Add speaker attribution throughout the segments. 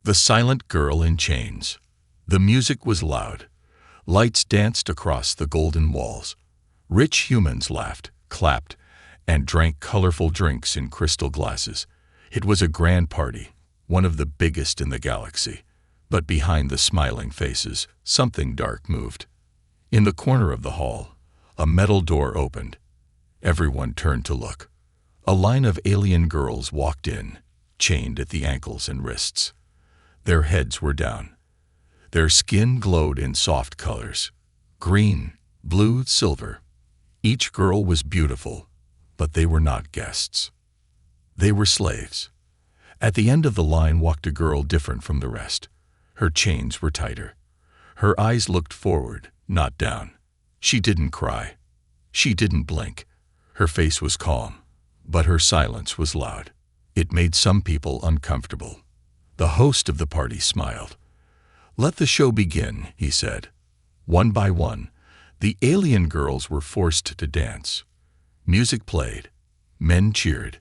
Speaker 1: The Silent Girl in Chains. The music was loud. Lights danced across the golden walls. Rich humans laughed, clapped, and drank colorful drinks in crystal glasses. It was a grand party, one of the biggest in the galaxy. But behind the smiling faces, something dark moved. In the corner of the hall, a metal door opened. Everyone turned to look. A line of alien girls walked in, chained at the ankles and wrists. Their heads were down. Their skin glowed in soft colors: green, blue, silver. Each girl was beautiful, but they were not guests. They were slaves. At the end of the line walked a girl different from the rest. Her chains were tighter. Her eyes looked forward, not down. She didn't cry. She didn't blink. Her face was calm, but her silence was loud. It made some people uncomfortable. The host of the party smiled. "Let the show begin," he said. One by one, the alien girls were forced to dance. Music played. Men cheered.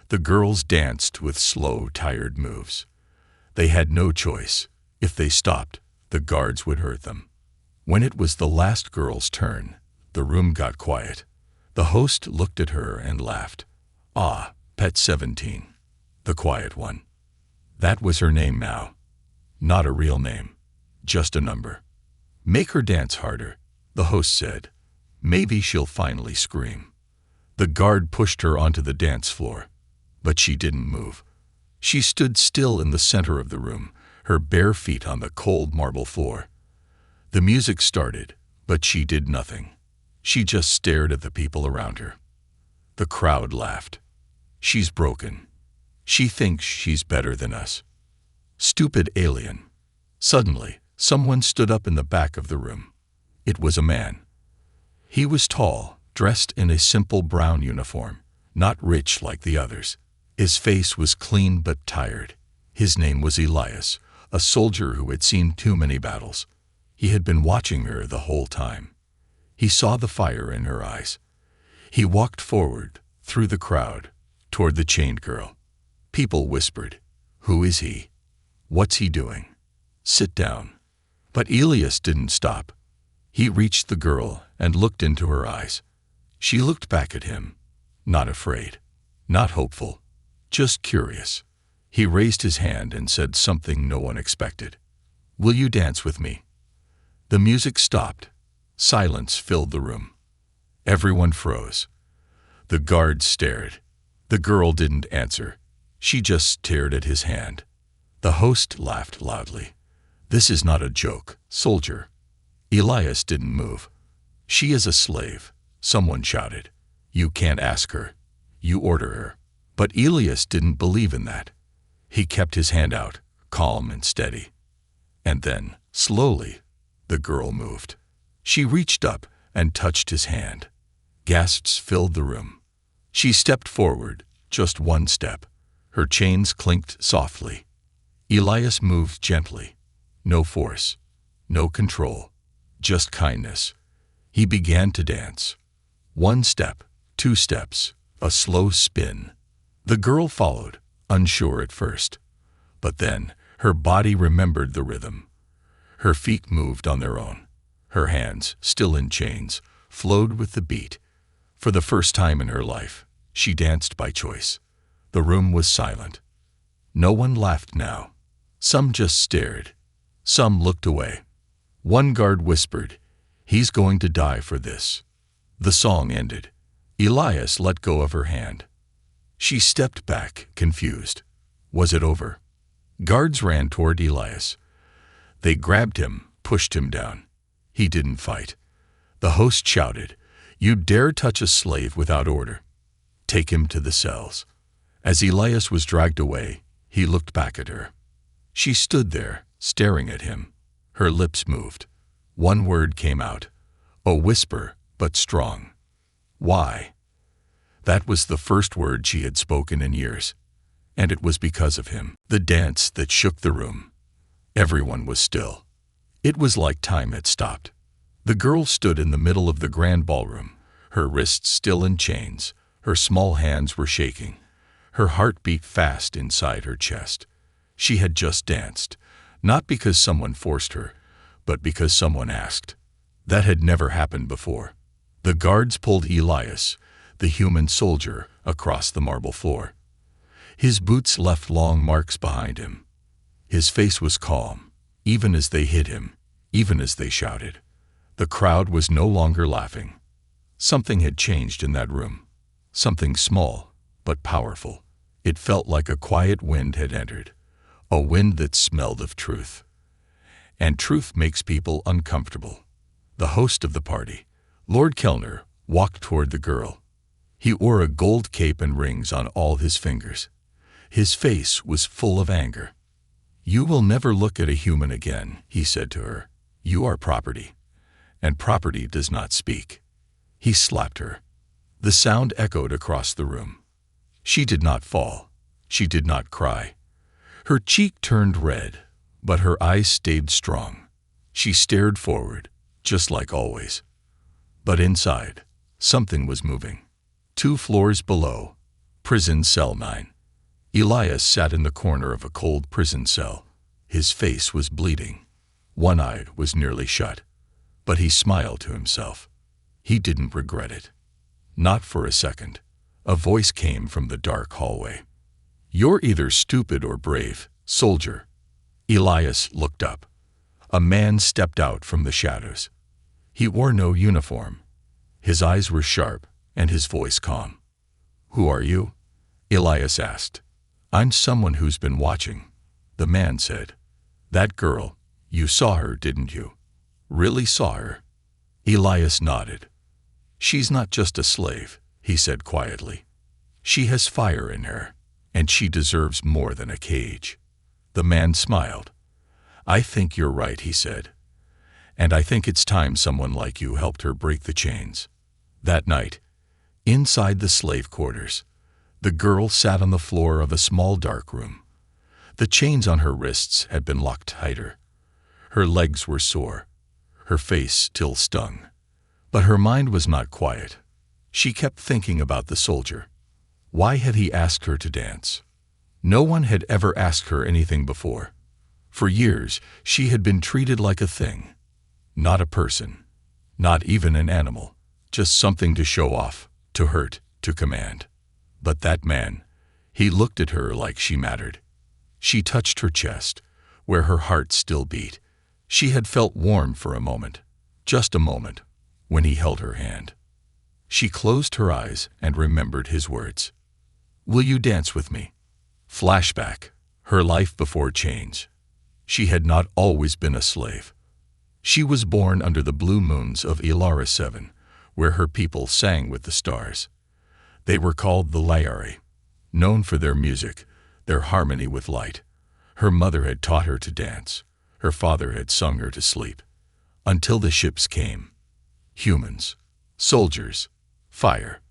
Speaker 1: The girls danced with slow, tired moves. They had no choice. If they stopped, the guards would hurt them. When it was the last girl's turn, the room got quiet. The host looked at her and laughed. "Ah, Pet 17, the quiet one." That was her name now. Not a real name, just a number. "Make her dance harder," the host said. "Maybe she'll finally scream." The guard pushed her onto the dance floor, but she didn't move. She stood still in the center of the room, her bare feet on the cold marble floor. The music started, but she did nothing. She just stared at the people around her. The crowd laughed. "She's broken. She thinks she's better than us. Stupid alien." Suddenly, someone stood up in the back of the room. It was a man. He was tall, dressed in a simple brown uniform, not rich like the others. His face was clean but tired. His name was Elias, a soldier who had seen too many battles. He had been watching her the whole time. He saw the fire in her eyes. He walked forward, through the crowd, toward the chained girl. People whispered, "Who is he? What's he doing? Sit down." But Elias didn't stop. He reached the girl and looked into her eyes. She looked back at him, not afraid, not hopeful, just curious. He raised his hand and said something no one expected. "Will you dance with me?" The music stopped. Silence filled the room. Everyone froze. The guards stared. The girl didn't answer. She just stared at his hand. The host laughed loudly. "This is not a joke, soldier." Elias didn't move. "She is a slave," someone shouted. "You can't ask her. You order her." But Elias didn't believe in that. He kept his hand out, calm and steady. And then, slowly, the girl moved. She reached up and touched his hand. Gasps filled the room. She stepped forward, just one step. Her chains clinked softly. Elias moved gently. No force, no control, just kindness. He began to dance. One step, 2 steps, a slow spin. The girl followed, unsure at first. But then, her body remembered the rhythm. Her feet moved on their own. Her hands, still in chains, flowed with the beat. For the first time in her life, she danced by choice. The room was silent. No one laughed now. Some just stared. Some looked away. One guard whispered, "He's going to die for this." The song ended. Elias let go of her hand. She stepped back, confused. Was it over? Guards ran toward Elias. They grabbed him, pushed him down. He didn't fight. The host shouted, "You dare touch a slave without order? Take him to the cells." As Elias was dragged away, he looked back at her. She stood there, staring at him. Her lips moved. One word came out, a whisper, but strong. "Why?" That was the first word she had spoken in years. And it was because of him. The dance that shook the room. Everyone was still. It was like time had stopped. The girl stood in the middle of the grand ballroom, her wrists still in chains. Her small hands were shaking. Her heart beat fast inside her chest. She had just danced, not because someone forced her, but because someone asked. That had never happened before. The guards pulled Elias, the human soldier, across the marble floor. His boots left long marks behind him. His face was calm, even as they hit him, even as they shouted. The crowd was no longer laughing. Something had changed in that room. Something small, but powerful. It felt like a quiet wind had entered, a wind that smelled of truth. And truth makes people uncomfortable. The host of the party, Lord Kellner, walked toward the girl. He wore a gold cape and rings on all his fingers. His face was full of anger. "You will never look at a human again," he said to her. "You are property, and property does not speak." He slapped her. The sound echoed across the room. She did not fall. She did not cry. Her cheek turned red, but her eyes stayed strong. She stared forward, just like always. But inside, something was moving. 2 floors below, prison cell 9. Elias sat in the corner of a cold prison cell. His face was bleeding. One eye was nearly shut. But he smiled to himself. He didn't regret it. Not for a second. A voice came from the dark hallway. "You're either stupid or brave, soldier." Elias looked up. A man stepped out from the shadows. He wore no uniform. His eyes were sharp, and his voice calm. "Who are you?" Elias asked. "I'm someone who's been watching," the man said. "That girl, you saw her, didn't you?" "Really saw her?" Elias nodded. "She's not just a slave," he said quietly. "She has fire in her, and she deserves more than a cage." The man smiled. "I think you're right," he said. "And I think it's time someone like you helped her break the chains." That night, inside the slave quarters, the girl sat on the floor of a small dark room. The chains on her wrists had been locked tighter. Her legs were sore. Her face still stung. But her mind was not quiet. She kept thinking about the soldier. Why had he asked her to dance? No one had ever asked her anything before. For years, she had been treated like a thing. Not a person. Not even an animal. Just something to show off, to hurt, to command. But that man, he looked at her like she mattered. She touched her chest, where her heart still beat. She had felt warm for a moment, just a moment, when he held her hand. She closed her eyes and remembered his words. "Will you dance with me?" Flashback, her life before chains. She had not always been a slave. She was born under the blue moons of Ilara 7, where her people sang with the stars. They were called the Layari, known for their music, their harmony with light. Her mother had taught her to dance. Her father had sung her to sleep. Until the ships came. Humans, soldiers, fire.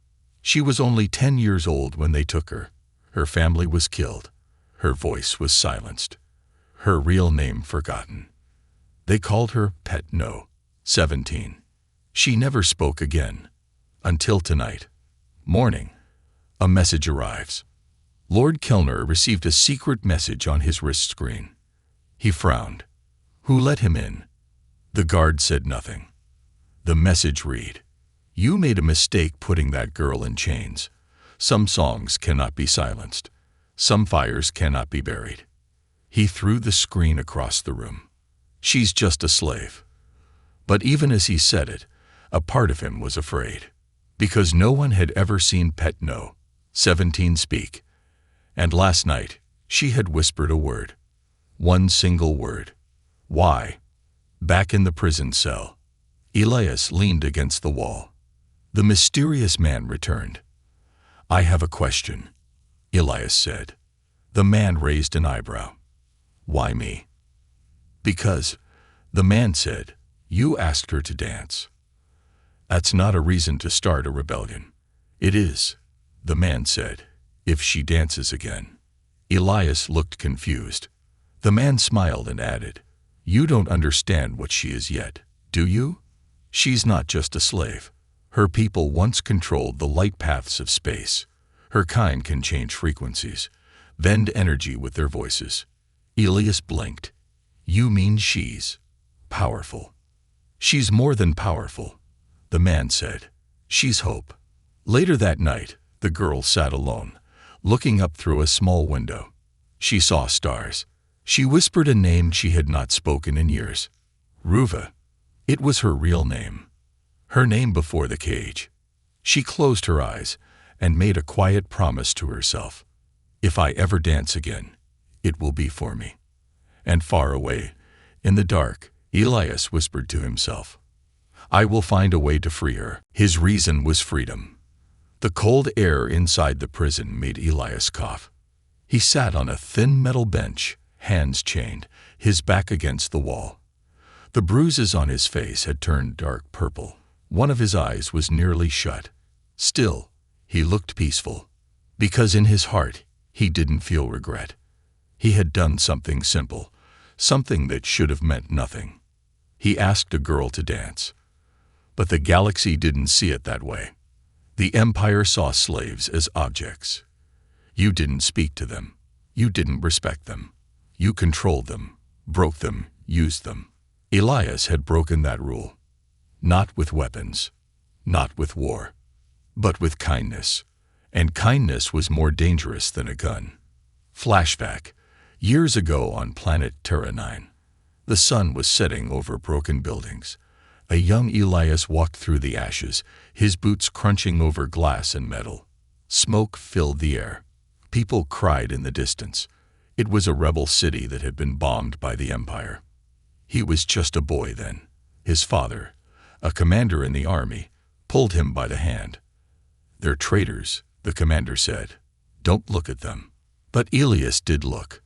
Speaker 1: She was only 10 years old when they took her. Her family was killed. Her voice was silenced. Her real name forgotten. They called her Pet No, 17. She never spoke again. Until tonight. Morning. A message arrives. Lord Kellner received a secret message on his wrist screen. He frowned. Who let him in? The guard said nothing. The message read, "You made a mistake putting that girl in chains. Some songs cannot be silenced. Some fires cannot be buried." He threw the screen across the room. "She's just a slave." But even as he said it, a part of him was afraid. Because no one had ever seen Pet No, 17 speak. And last night, she had whispered a word. One single word. Why? Back in the prison cell, Elias leaned against the wall. The mysterious man returned. "I have a question," Elias said. The man raised an eyebrow. "Why me?" "Because," the man said, "you asked her to dance." "That's not a reason to start a rebellion." "It is," the man said, "if she dances again." Elias looked confused. The man smiled and added, "You don't understand what she is yet, do you? She's not just a slave. Her people once controlled the light paths of space. Her kind can change frequencies, bend energy with their voices. Elias blinked. You mean she's powerful? She's more than powerful, the man said. She's hope. Later that night, the girl sat alone, looking up through a small window. She saw stars. She whispered a name she had not spoken in years. Ruva. It was her real name. Her name before the cage. She closed her eyes and made a quiet promise to herself. If I ever dance again, it will be for me. And far away, in the dark, Elias whispered to himself, I will find a way to free her. His reason was freedom. The cold air inside the prison made Elias cough. He sat on a thin metal bench, hands chained, his back against the wall. The bruises on his face had turned dark purple. One of his eyes was nearly shut. Still, he looked peaceful, because in his heart, he didn't feel regret. He had done something simple, something that should have meant nothing. He asked a girl to dance. But the galaxy didn't see it that way. The Empire saw slaves as objects. You didn't speak to them. You didn't respect them. You controlled them, broke them, used them. Elias had broken that rule. Not with weapons, not with war, but with kindness. And kindness was more dangerous than a gun. Flashback. Years ago on planet Terra 9. The sun was setting over broken buildings. A young Elias walked through the ashes, his boots crunching over glass and metal. Smoke filled the air. People cried in the distance. It was a rebel city that had been bombed by the Empire. He was just a boy then. His father, a commander in the army, pulled him by the hand. They're traitors, the commander said. Don't look at them. But Elias did look.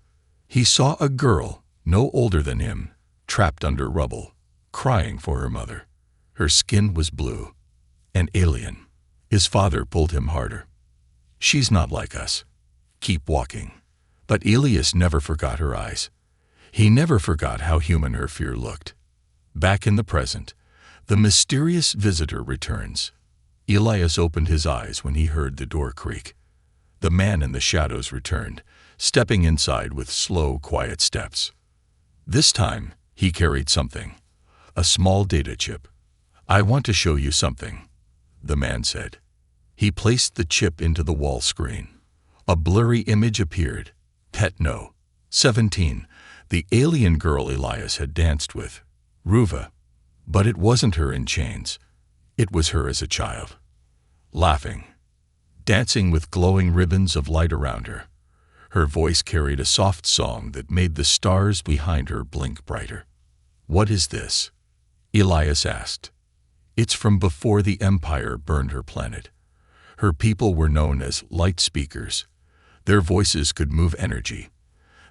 Speaker 1: He saw a girl, no older than him, trapped under rubble, crying for her mother. Her skin was blue. An alien. His father pulled him harder. She's not like us. Keep walking. But Elias never forgot her eyes. He never forgot how human her fear looked. Back in the present, the mysterious visitor returns. Elias opened his eyes when he heard the door creak. The man in the shadows returned, stepping inside with slow, quiet steps. This time, he carried something. A small data chip. I want to show you something, the man said. He placed the chip into the wall screen. A blurry image appeared. Petno, 17, the alien girl Elias had danced with. Ruva. But it wasn't her in chains. It was her as a child. Laughing. Dancing with glowing ribbons of light around her. Her voice carried a soft song that made the stars behind her blink brighter. What is this? Elias asked. It's from before the Empire burned her planet. Her people were known as light speakers. Their voices could move energy.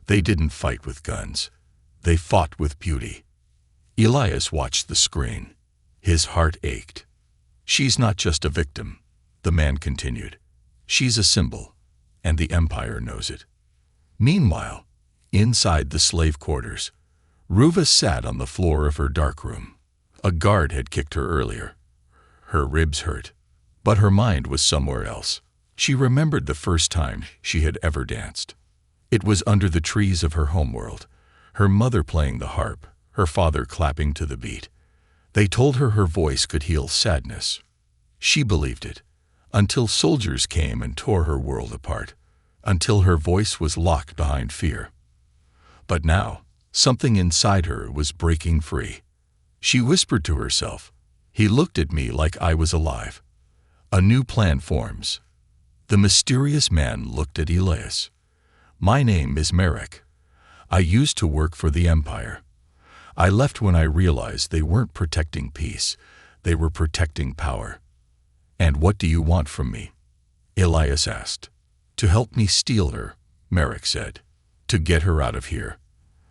Speaker 1: They didn't fight with guns. They fought with beauty. Elias watched the screen. His heart ached. She's not just a victim, the man continued. She's a symbol, and the Empire knows it. Meanwhile, inside the slave quarters, Ruva sat on the floor of her dark room. A guard had kicked her earlier. Her ribs hurt, but her mind was somewhere else. She remembered the first time she had ever danced. It was under the trees of her homeworld, her mother playing the harp, her father clapping to the beat. They told her her voice could heal sadness. She believed it, until soldiers came and tore her world apart, until her voice was locked behind fear. But now, something inside her was breaking free. She whispered to herself, "He looked at me like I was alive." A new plan forms. The mysterious man looked at Elias. "My name is Merrick. I used to work for the Empire. I left when I realized they weren't protecting peace, they were protecting power." "And what do you want from me?" Elias asked. "To help me steal her," Merrick said. "To get her out of here.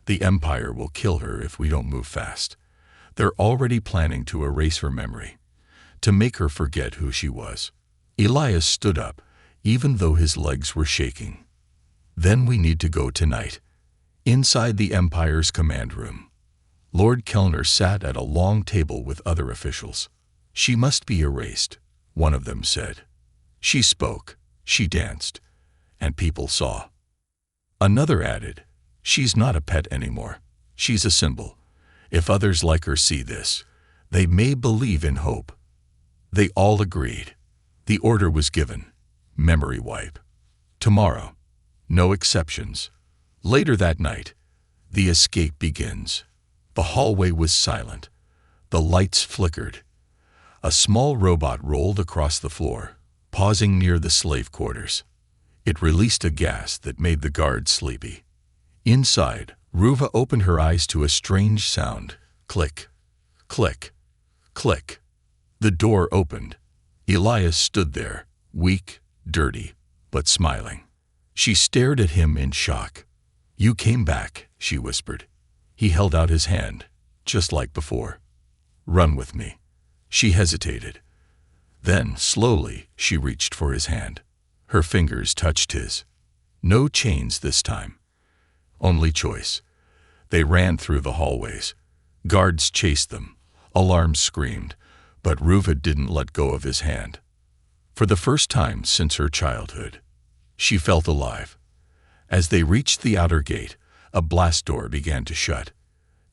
Speaker 1: The Empire will kill her if we don't move fast. They're already planning to erase her memory, to make her forget who she was." Elias stood up, even though his legs were shaking. "Then we need to go tonight." Inside the Empire's command room, Lord Kellner sat at a long table with other officials. "She must be erased," one of them said. "She spoke, she danced, and people saw." Another added, She's not a pet anymore. She's a symbol. If others like her see this, they may believe in hope. They all agreed. The order was given. Memory wipe. Tomorrow. No exceptions. Later that night, the escape begins. The hallway was silent. The lights flickered. A small robot rolled across the floor, pausing near the slave quarters. It released a gas that made the guards sleepy. Inside, Ruva opened her eyes to a strange sound. Click, click, click. The door opened. Elias stood there, weak, dirty, but smiling. She stared at him in shock. "You came back," she whispered. He held out his hand, just like before. "Run with me." She hesitated. Then, slowly, she reached for his hand. Her fingers touched his. No chains this time. Only choice. They ran through the hallways. Guards chased them. Alarms screamed, but Ruva didn't let go of his hand. For the first time since her childhood, she felt alive. As they reached the outer gate, a blast door began to shut.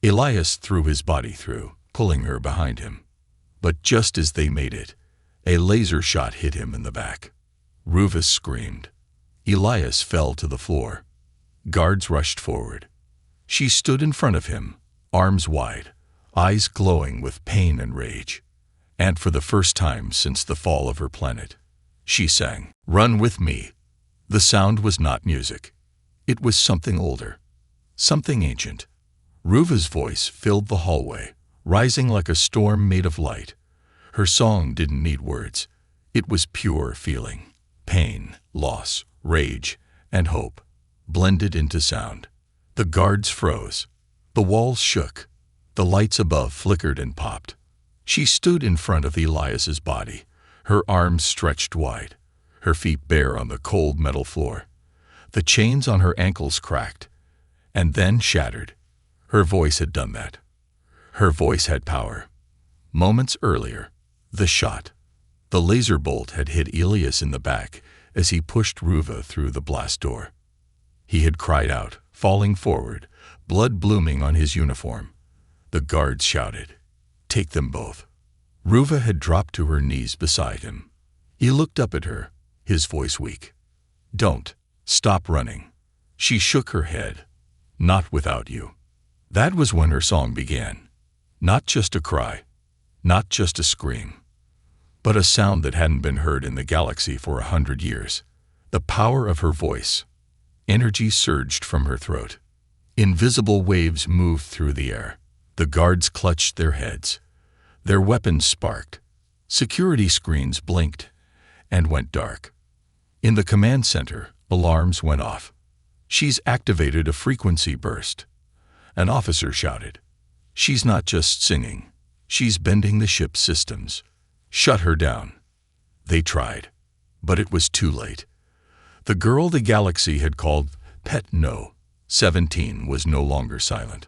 Speaker 1: Elias threw his body through, pulling her behind him. But just as they made it, a laser shot hit him in the back. Ruva screamed. Elias fell to the floor. Guards rushed forward. She stood in front of him, arms wide, eyes glowing with pain and rage. And for the first time since the fall of her planet, she sang, "Run with me." The sound was not music. It was something older, something ancient. Ruva's voice filled the hallway, rising like a storm made of light. Her song didn't need words. It was pure feeling. Pain, loss, rage, and hope blended into sound. The guards froze. The walls shook. The lights above flickered and popped. She stood in front of Elias's body, her arms stretched wide, her feet bare on the cold metal floor. The chains on her ankles cracked, and then shattered. Her voice had done that. Her voice had power. Moments earlier, the shot. The laser bolt had hit Elias in the back as he pushed Ruva through the blast door. He had cried out, falling forward, blood blooming on his uniform. The guards shouted, "Take them both." Ruva had dropped to her knees beside him. He looked up at her, his voice weak. "Don't. Stop running." She shook her head. "Not without you." That was when her song began. Not just a cry, not just a scream, but a sound that hadn't been heard in the galaxy for 100 years. The power of her voice. Energy surged from her throat. Invisible waves moved through the air. The guards clutched their heads. Their weapons sparked. Security screens blinked and went dark. In the command center, alarms went off. "She's activated a frequency burst." An officer shouted. "She's not just singing. She's bending the ship's systems. Shut her down." They tried, but it was too late. The girl the galaxy had called Pet No. 17 was no longer silent.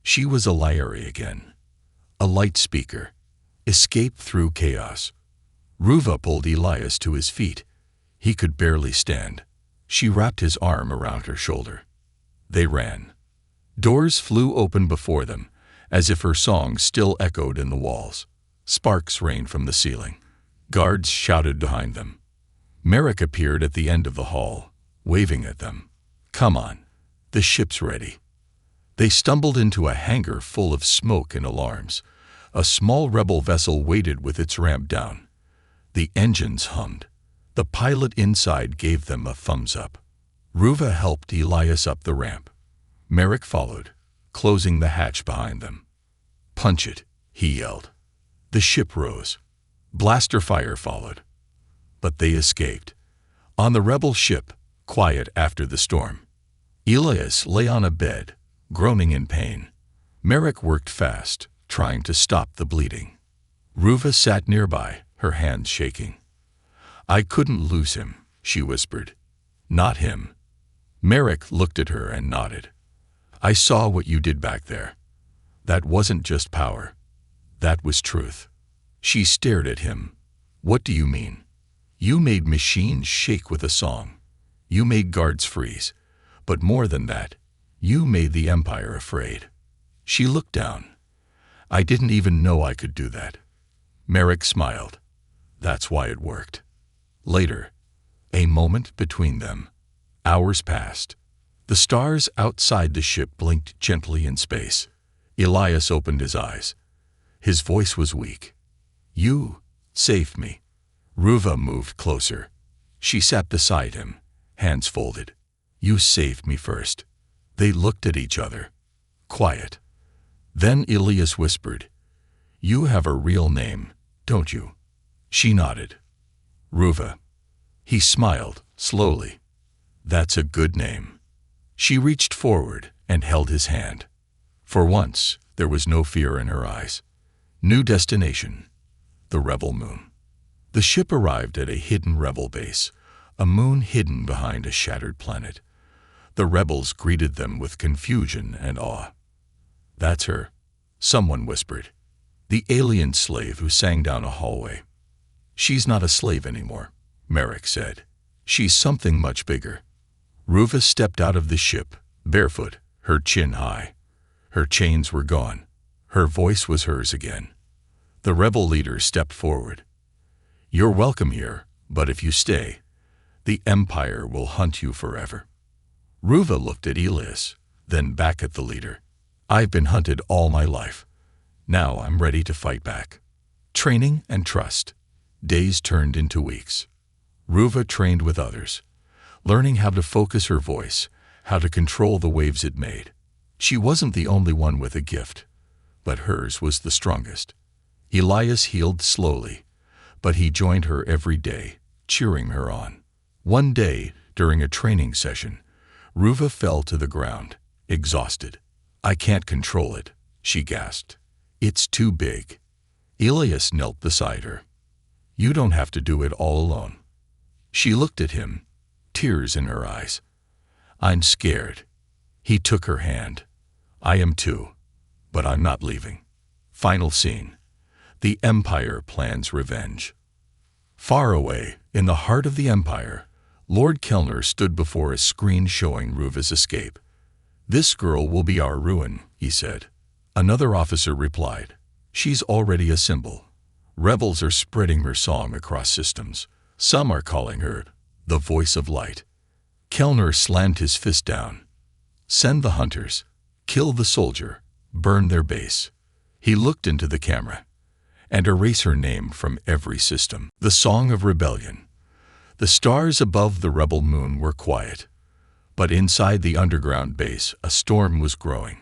Speaker 1: She was a Lyari again. A light speaker. Escaped through chaos. Ruva pulled Elias to his feet. He could barely stand. She wrapped his arm around her shoulder. They ran. Doors flew open before them, as if her song still echoed in the walls. Sparks rained from the ceiling. Guards shouted behind them. Merrick appeared at the end of the hall, waving at them. "Come on, the ship's ready." They stumbled into a hangar full of smoke and alarms. A small rebel vessel waited with its ramp down. The engines hummed. The pilot inside gave them a thumbs up. Ruva helped Elias up the ramp. Merrick followed, closing the hatch behind them. "Punch it," he yelled. The ship rose. Blaster fire followed. But they escaped. On the rebel ship, quiet after the storm, Elias lay on a bed, groaning in pain. Merrick worked fast, trying to stop the bleeding. Ruva sat nearby, her hands shaking. "I couldn't lose him," she whispered. "Not him." Merrick looked at her and nodded. "I saw what you did back there. That wasn't just power. That was truth." She stared at him. "What do you mean?" "You made machines shake with a song. You made guards freeze. But more than that, You made the Empire afraid. She looked down. I didn't even know I could do that. Merrick smiled. That's why it worked. Later, a moment between them. Hours passed. The stars outside the ship blinked gently in space. Elias opened his eyes. His voice was weak. You saved me. Ruva moved closer. She sat beside him, hands folded. You saved me first. They looked at each other. Quiet. Then Elias whispered, You have a real name, don't you? She nodded. Ruva. He smiled, slowly. That's a good name. She reached forward and held his hand. For once, there was no fear in her eyes. New destination. The Rebel Moon. The ship arrived at a hidden rebel base, a moon hidden behind a shattered planet. The rebels greeted them with confusion and awe. That's her, someone whispered. The alien slave who sang down a hallway. She's not a slave anymore, Merrick said. She's something much bigger. Ruva stepped out of the ship, barefoot, her chin high. Her chains were gone. Her voice was hers again. The rebel leader stepped forward. You're welcome here, but if you stay, the Empire will hunt you forever. Ruva looked at Elias, then back at the leader. I've been hunted all my life. Now I'm ready to fight back. Training and trust. Days turned into weeks. Ruva trained with others, learning how to focus her voice, how to control the waves it made. She wasn't the only one with a gift, but hers was the strongest. Elias healed slowly, but he joined her every day, cheering her on. One day, during a training session, Ruva fell to the ground, exhausted. I can't control it, she gasped. It's too big. Elias knelt beside her. You don't have to do it all alone. She looked at him, tears in her eyes. I'm scared. He took her hand. I am too, but I'm not leaving. Final scene. The Empire plans revenge. Far away, in the heart of the Empire, Lord Kellner stood before a screen showing Ruva's escape. This girl will be our ruin, he said. Another officer replied, She's already a symbol. Rebels are spreading her song across systems. Some are calling her the voice of light. Kellner slammed his fist down. Send the hunters. Kill the soldier. Burn their base. He looked into the camera. And erase her name from every system. The Song of Rebellion. The stars above the rebel moon were quiet. But inside the underground base, a storm was growing.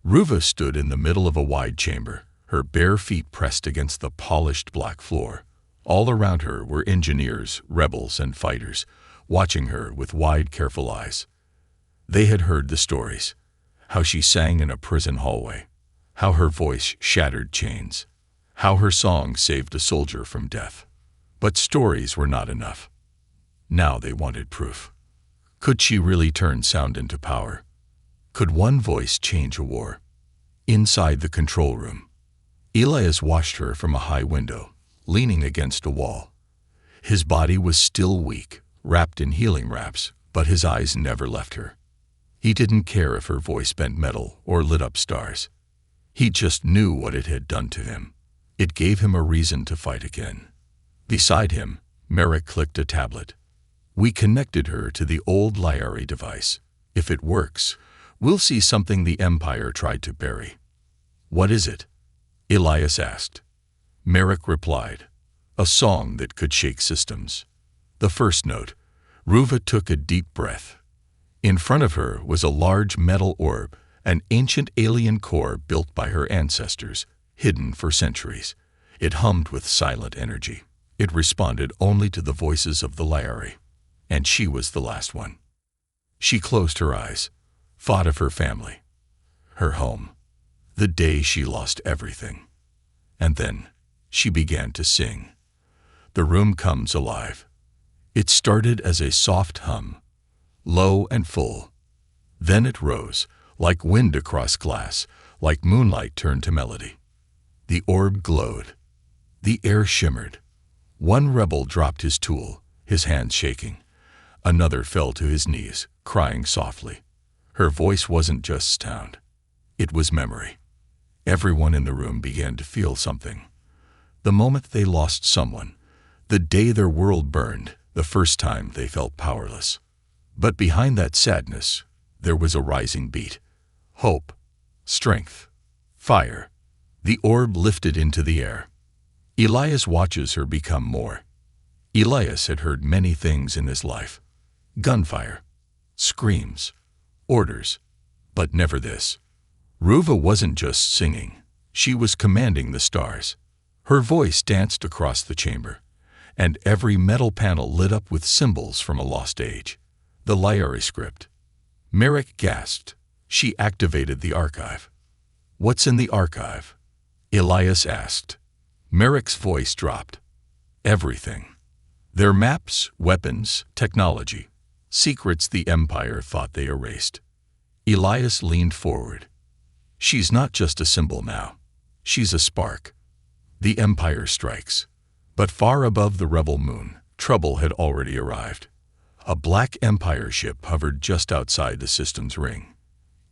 Speaker 1: Ruva stood in the middle of a wide chamber, her bare feet pressed against the polished black floor. All around her were engineers, rebels, and fighters, watching her with wide, careful eyes. They had heard the stories, how she sang in a prison hallway, how her voice shattered chains, how her song saved a soldier from death. But stories were not enough. Now they wanted proof. Could she really turn sound into power? Could one voice change a war? Inside the control room, Elias watched her from a high window, leaning against a wall. His body was still weak, wrapped in healing wraps, but his eyes never left her. He didn't care if her voice bent metal or lit up stars. He just knew what it had done to him. It gave him a reason to fight again. Beside him, Merrick clicked a tablet. We connected her to the old Lyari device. If it works, we'll see something the Empire tried to bury. What is it? Elias asked. Merrick replied, a song that could shake systems. The first note. Ruva took a deep breath. In front of her was a large metal orb, an ancient alien core built by her ancestors, hidden for centuries. It hummed with silent energy. It responded only to the voices of the Lyari. And she was the last one. She closed her eyes, thought of her family, her home, the day she lost everything. And then she began to sing. The room comes alive. It started as a soft hum, low and full. Then it rose, like wind across glass, like moonlight turned to melody. The orb glowed. The air shimmered. One rebel dropped his tool, his hands shaking. Another fell to his knees, crying softly. Her voice wasn't just sound. It was memory. Everyone in the room began to feel something. The moment they lost someone, the day their world burned, the first time they felt powerless. But behind that sadness, there was a rising beat. Hope, strength, fire. The orb lifted into the air. Elias watches her become more. Elias had heard many things in his life. Gunfire, screams, orders, but never this. Ruva wasn't just singing. She was commanding the stars. Her voice danced across the chamber, and every metal panel lit up with symbols from a lost age. The Lyari script. Merrick gasped. She activated the archive. "What's in the archive?" Elias asked. Merrick's voice dropped. "Everything. Their maps, weapons, technology. Secrets the Empire thought they erased." Elias leaned forward. "She's not just a symbol now. She's a spark. The Empire strikes." But far above the rebel moon, trouble had already arrived. A black Empire ship hovered just outside the system's ring.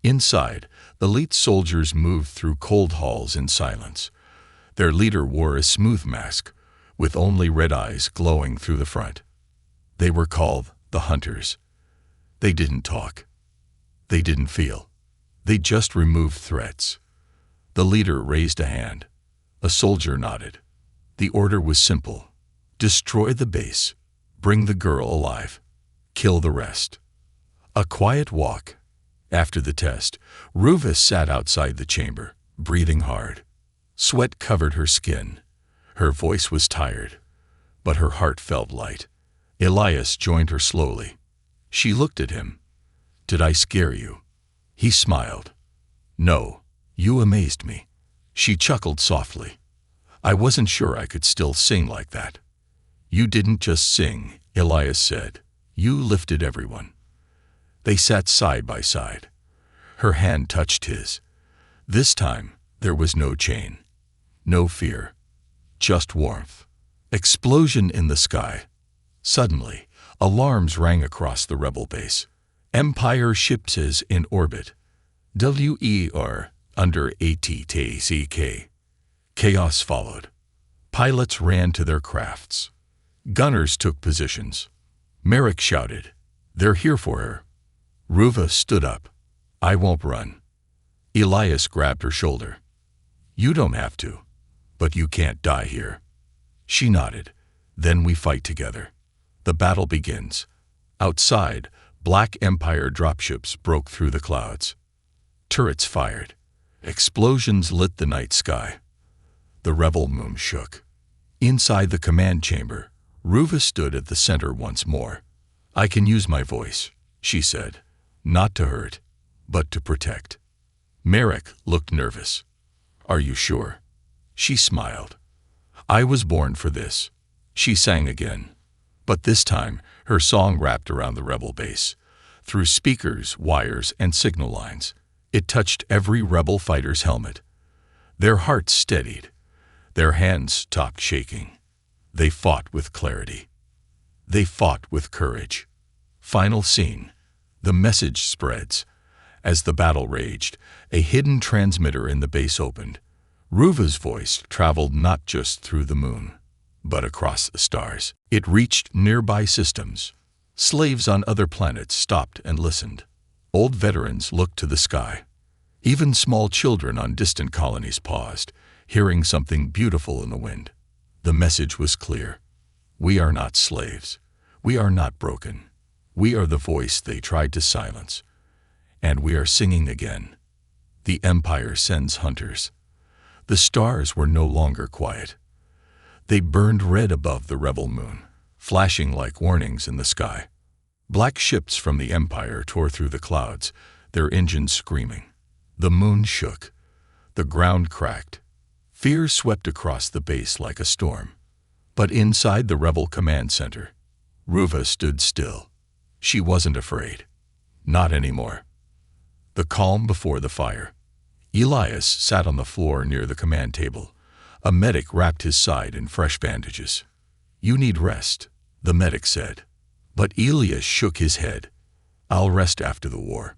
Speaker 1: Inside, elite soldiers moved through cold halls in silence. Their leader wore a smooth mask, with only red eyes glowing through the front. They were called the Hunters. They didn't talk. They didn't feel. They just removed threats. The leader raised a hand. A soldier nodded. The order was simple. Destroy the base. Bring the girl alive. Kill the rest. A quiet walk. After the test, Ruva sat outside the chamber, breathing hard. Sweat covered her skin. Her voice was tired, but her heart felt light. Elias joined her slowly. She looked at him. "Did I scare you?" He smiled. "No, you amazed me." She chuckled softly. "I wasn't sure I could still sing like that." "You didn't just sing," Elias said. "You lifted everyone." They sat side by side. Her hand touched his. This time, there was no chain. No fear. Just warmth. Explosion in the sky. Suddenly, alarms rang across the rebel base. Empire ships is in orbit. WER under ATTCK. Chaos followed. Pilots ran to their crafts. Gunners took positions. Merrick shouted, "They're here for her." Ruva stood up. "I won't run." Elias grabbed her shoulder. "You don't have to, but you can't die here." She nodded. "Then we fight together." The battle begins. Outside, black Empire dropships broke through the clouds. Turrets fired. Explosions lit the night sky. The rebel moon shook. Inside the command chamber, Ruva stood at the center once more. "I can use my voice," she said, "not to hurt, but to protect." Merrick looked nervous. "Are you sure?" She smiled. "I was born for this." She sang again. But this time, her song wrapped around the rebel base. Through speakers, wires, and signal lines, it touched every rebel fighter's helmet. Their hearts steadied. Their hands stopped shaking. They fought with clarity. They fought with courage. Final scene. The message spreads. As the battle raged, a hidden transmitter in the base opened. Ruva's voice traveled not just through the moon, but across the stars. It reached nearby systems. Slaves on other planets stopped and listened. Old veterans looked to the sky. Even small children on distant colonies paused, hearing something beautiful in the wind. The message was clear. We are not slaves. We are not broken. We are the voice they tried to silence. And we are singing again. The Empire sends hunters. The stars were no longer quiet. They burned red above the rebel moon, flashing like warnings in the sky. Black ships from the Empire tore through the clouds, their engines screaming. The moon shook. The ground cracked. Fear swept across the base like a storm. But inside the rebel command center, Ruva stood still. She wasn't afraid. Not anymore. The calm before the fire. Elias sat on the floor near the command table. A medic wrapped his side in fresh bandages. "You need rest," the medic said. But Elias shook his head. "I'll rest after the war."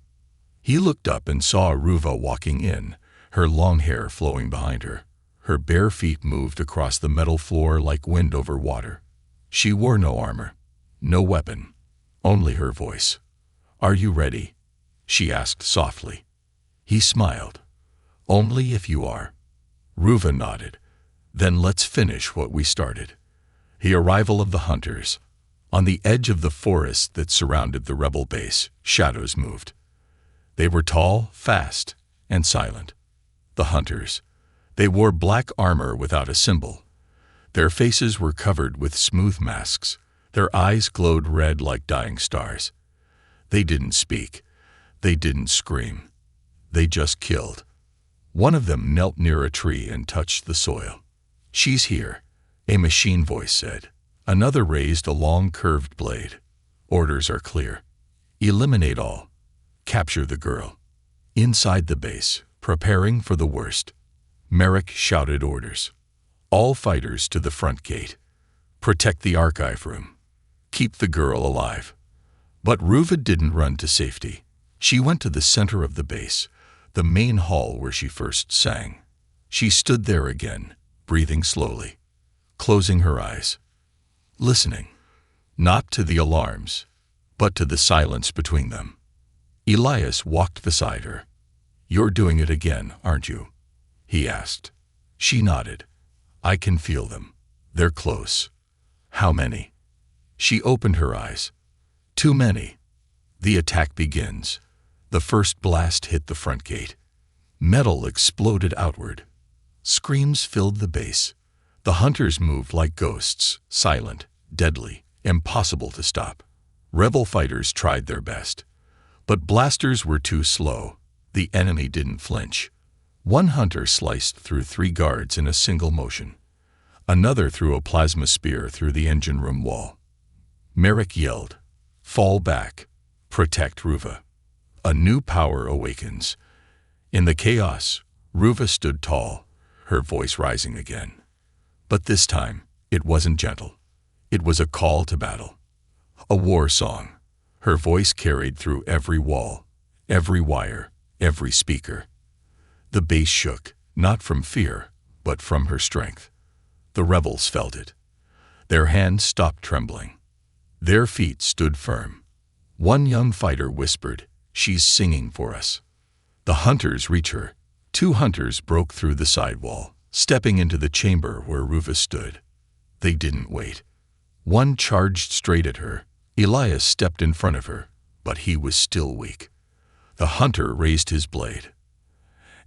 Speaker 1: He looked up and saw Ruva walking in, her long hair flowing behind her. Her bare feet moved across the metal floor like wind over water. She wore no armor, no weapon, only her voice. "Are you ready?" she asked softly. He smiled. "Only if you are." Ruva nodded. "Then let's finish what we started." The arrival of the hunters. On the edge of the forest that surrounded the rebel base, shadows moved. They were tall, fast, and silent. The hunters. They wore black armor without a symbol. Their faces were covered with smooth masks. Their eyes glowed red like dying stars. They didn't speak. They didn't scream. They just killed. One of them knelt near a tree and touched the soil. "She's here," a machine voice said. Another raised a long curved blade. "Orders are clear. Eliminate all. Capture the girl." Inside the base, preparing for the worst, Merrick shouted orders. "All fighters to the front gate. Protect the archive room. Keep the girl alive." But Ruva didn't run to safety. She went to the center of the base, the main hall where she first sang. She stood there again, breathing slowly, closing her eyes, listening, not to the alarms, but to the silence between them. Elias walked beside her. "You're doing it again, aren't you?" he asked. She nodded. "I can feel them. They're close." "How many?" She opened her eyes. "Too many." The attack begins. The first blast hit the front gate. Metal exploded outward. Screams filled the base. The hunters moved like ghosts, silent, deadly, impossible to stop. Rebel fighters tried their best. But blasters were too slow. The enemy didn't flinch. One hunter sliced through 3 guards in a single motion. Another threw a plasma spear through the engine room wall. Merrick yelled, "Fall back. Protect Ruva." A new power awakens. In the chaos, Ruva stood tall, her voice rising again. But this time, it wasn't gentle. It was a call to battle. A war song. Her voice carried through every wall, every wire, every speaker. The base shook, not from fear, but from her strength. The rebels felt it. Their hands stopped trembling. Their feet stood firm. One young fighter whispered, "She's singing for us." The hunters reached her. 2 hunters broke through the side wall, stepping into the chamber where Ruva stood. They didn't wait. One charged straight at her. Elias stepped in front of her, but he was still weak. The hunter raised his blade.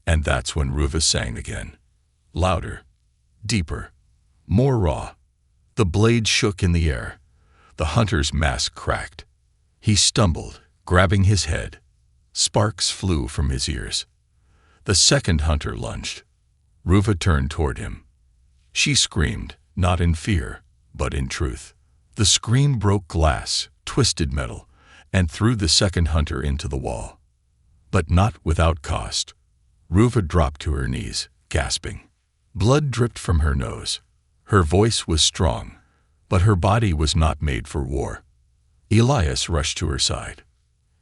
Speaker 1: And that's when Ruva sang again. Louder, deeper, more raw. The blade shook in the air. The hunter's mask cracked. He stumbled, grabbing his head. Sparks flew from his ears. The second hunter lunged. Ruva turned toward him. She screamed, not in fear, but in truth. The scream broke glass, twisted metal, and threw the second hunter into the wall. But not without cost. Ruva dropped to her knees, gasping. Blood dripped from her nose. Her voice was strong, but her body was not made for war. Elias rushed to her side.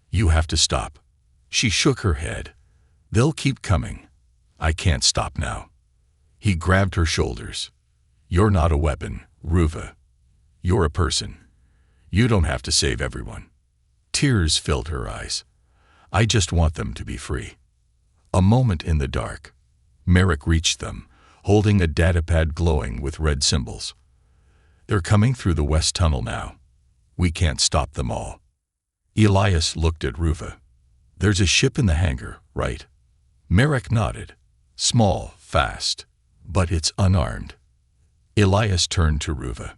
Speaker 1: "You have to stop." She shook her head. "They'll keep coming. I can't stop now." He grabbed her shoulders. "You're not a weapon, Ruva. You're a person. You don't have to save everyone." Tears filled her eyes. "I just want them to be free." A moment in the dark. Merrick reached them, holding a datapad glowing with red symbols. "They're coming through the west tunnel now. We can't stop them all." Elias looked at Ruva. "There's a ship in the hangar, right?" Merrick nodded. "Small, fast, but it's unarmed." Elias turned to Ruva.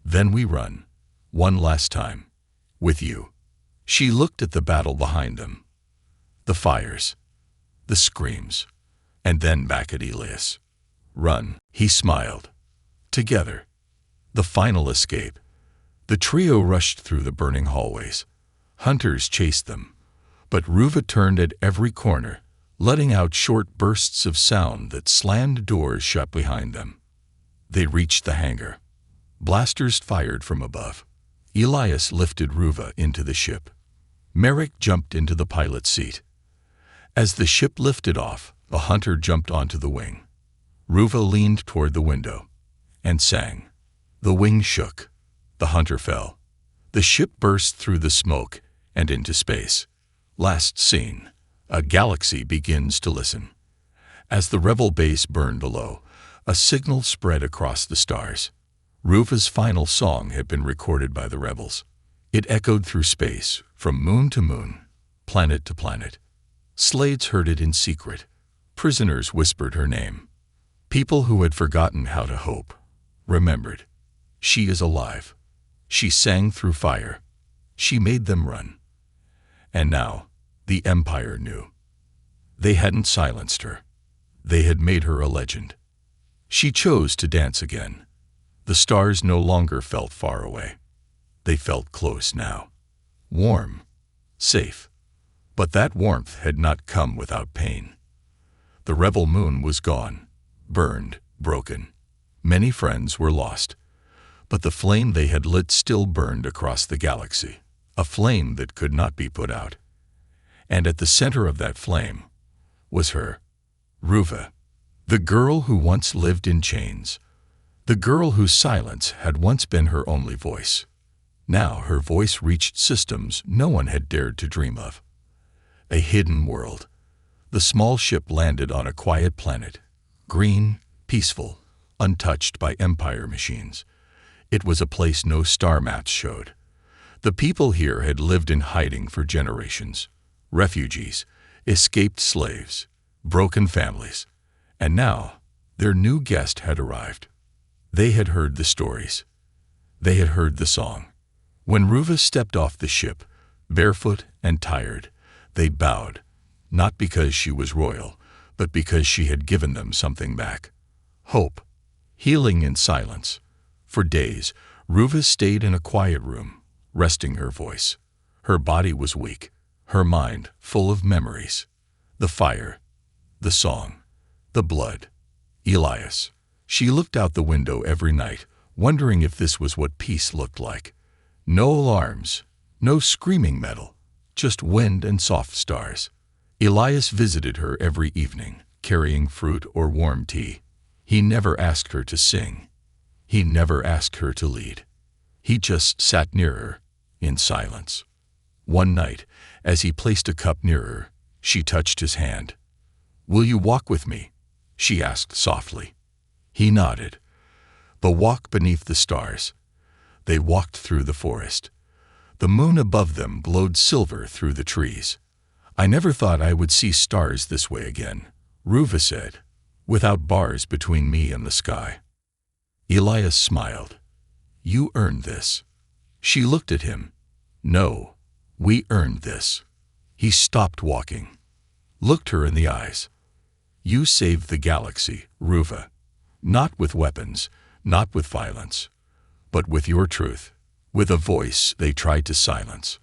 Speaker 1: "Then we run. One last time. With you." She looked at the battle behind them. The fires. The screams. And then back at Elias. "Run," he smiled. "Together." The final escape. The trio rushed through the burning hallways. Hunters chased them. But Ruva turned at every corner, letting out short bursts of sound that slammed doors shut behind them. They reached the hangar. Blasters fired from above. Elias lifted Ruva into the ship. Merrick jumped into the pilot's seat. As the ship lifted off, a hunter jumped onto the wing. Ruva leaned toward the window and sang. The wing shook. The hunter fell. The ship burst through the smoke and into space. Last scene. A galaxy begins to listen. As the rebel base burned below, a signal spread across the stars. Ruva's final song had been recorded by the rebels. It echoed through space, from moon to moon, planet to planet. Slaves heard it in secret. Prisoners whispered her name. People who had forgotten how to hope remembered. She is alive. She sang through fire. She made them run. And now, the Empire knew. They hadn't silenced her. They had made her a legend. She chose to dance again. The stars no longer felt far away. They felt close now. Warm. Safe. But that warmth had not come without pain. The rebel moon was gone. Burned. Broken. Many friends were lost. But the flame they had lit still burned across the galaxy. A flame that could not be put out. And at the center of that flame was her. Ruva. The girl who once lived in chains. The girl whose silence had once been her only voice. Now her voice reached systems no one had dared to dream of. A hidden world. The small ship landed on a quiet planet. Green, peaceful, untouched by Empire machines. It was a place no star maps showed. The people here had lived in hiding for generations. Refugees, escaped slaves, broken families. And now, their new guest had arrived. They had heard the stories. They had heard the song. When Ruva stepped off the ship, barefoot and tired, they bowed, not because she was royal, but because she had given them something back. Hope. Healing in silence. For days, Ruva stayed in a quiet room, resting her voice. Her body was weak, her mind full of memories. The fire, the song, the blood. Elias. She looked out the window every night, wondering if this was what peace looked like. No alarms, no screaming metal, just wind and soft stars. Elias visited her every evening, carrying fruit or warm tea. He never asked her to sing. He never asked her to lead. He just sat near her, in silence. One night, as he placed a cup near her, she touched his hand. "Will you walk with me?" she asked softly. He nodded. The walk beneath the stars. They walked through the forest. The moon above them glowed silver through the trees. "I never thought I would see stars this way again," Ruva said, "without bars between me and the sky." Elias smiled. "You earned this." She looked at him. "No, we earned this." He stopped walking, looked her in the eyes. "You saved the galaxy, Ruva. Not with weapons, not with violence, but with your truth, with a voice they tried to silence."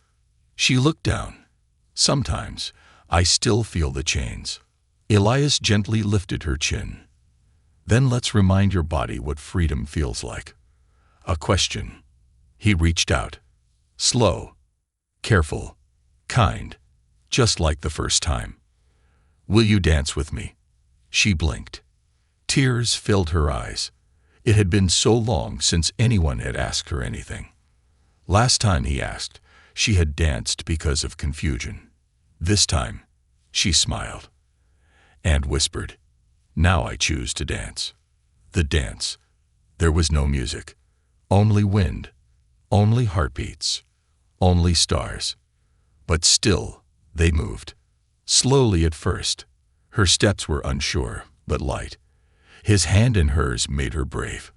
Speaker 1: She looked down. "Sometimes, I still feel the chains." Elias gently lifted her chin. "Then let's remind your body what freedom feels like." A question. He reached out. Slow, careful, kind, just like the first time. "Will you dance with me?" She blinked. Tears filled her eyes. It had been so long since anyone had asked her anything. Last time he asked, she had danced because of confusion. This time, she smiled and whispered, "Now I choose to dance." The dance. There was no music. Only wind. Only heartbeats. Only stars. But still, they moved. Slowly at first. Her steps were unsure, but light. His hand in hers made her brave.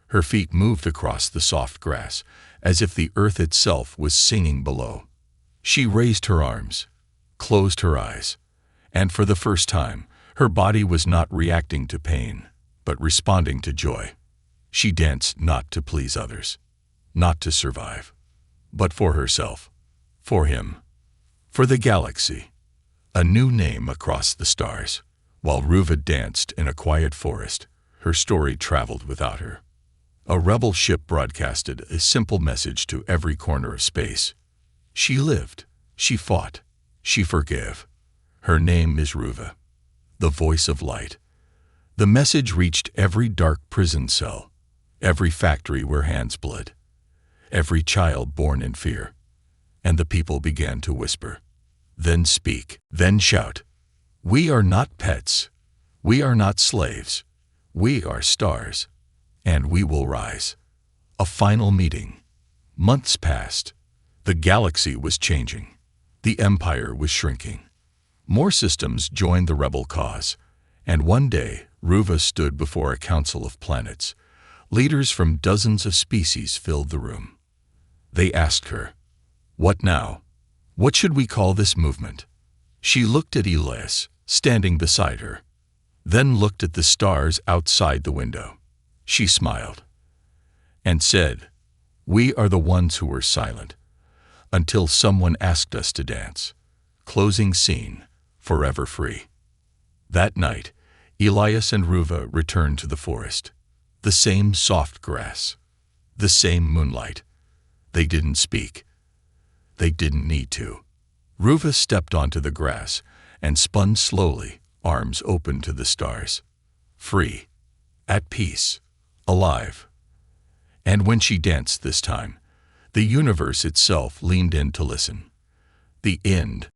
Speaker 1: Her feet moved across the soft grass, as if the earth itself was singing below. She raised her arms, closed her eyes, and for the first time, her body was not reacting to pain, but responding to joy. She danced not to please others, not to survive, but for herself, for him, for the galaxy. A new name across the stars. While Ruva danced in a quiet forest, her story traveled without her. A rebel ship broadcasted a simple message to every corner of space. She lived, she fought, she forgave. Her name is Ruva, the voice of light. The message reached every dark prison cell, every factory where hands bled, every child born in fear. And the people began to whisper, then speak, then shout. We are not pets. We are not slaves. We are stars. And we will rise. A final meeting. Months passed. The galaxy was changing. The empire was shrinking. More systems joined the rebel cause. And one day, Ruva stood before a council of planets. Leaders from dozens of species filled the room. They asked her, "What now? What should we call this movement?" She looked at Elias, standing beside her, then looked at the stars outside the window. She smiled and said, "We are the ones who were silent until someone asked us to dance." Closing scene, forever free. That night, Elias and Ruva returned to the forest. The same soft grass, the same moonlight. They didn't speak. They didn't need to. Ruva stepped onto the grass and spun slowly, arms open to the stars. Free, at peace, alive. And when she danced this time, the universe itself leaned in to listen. The end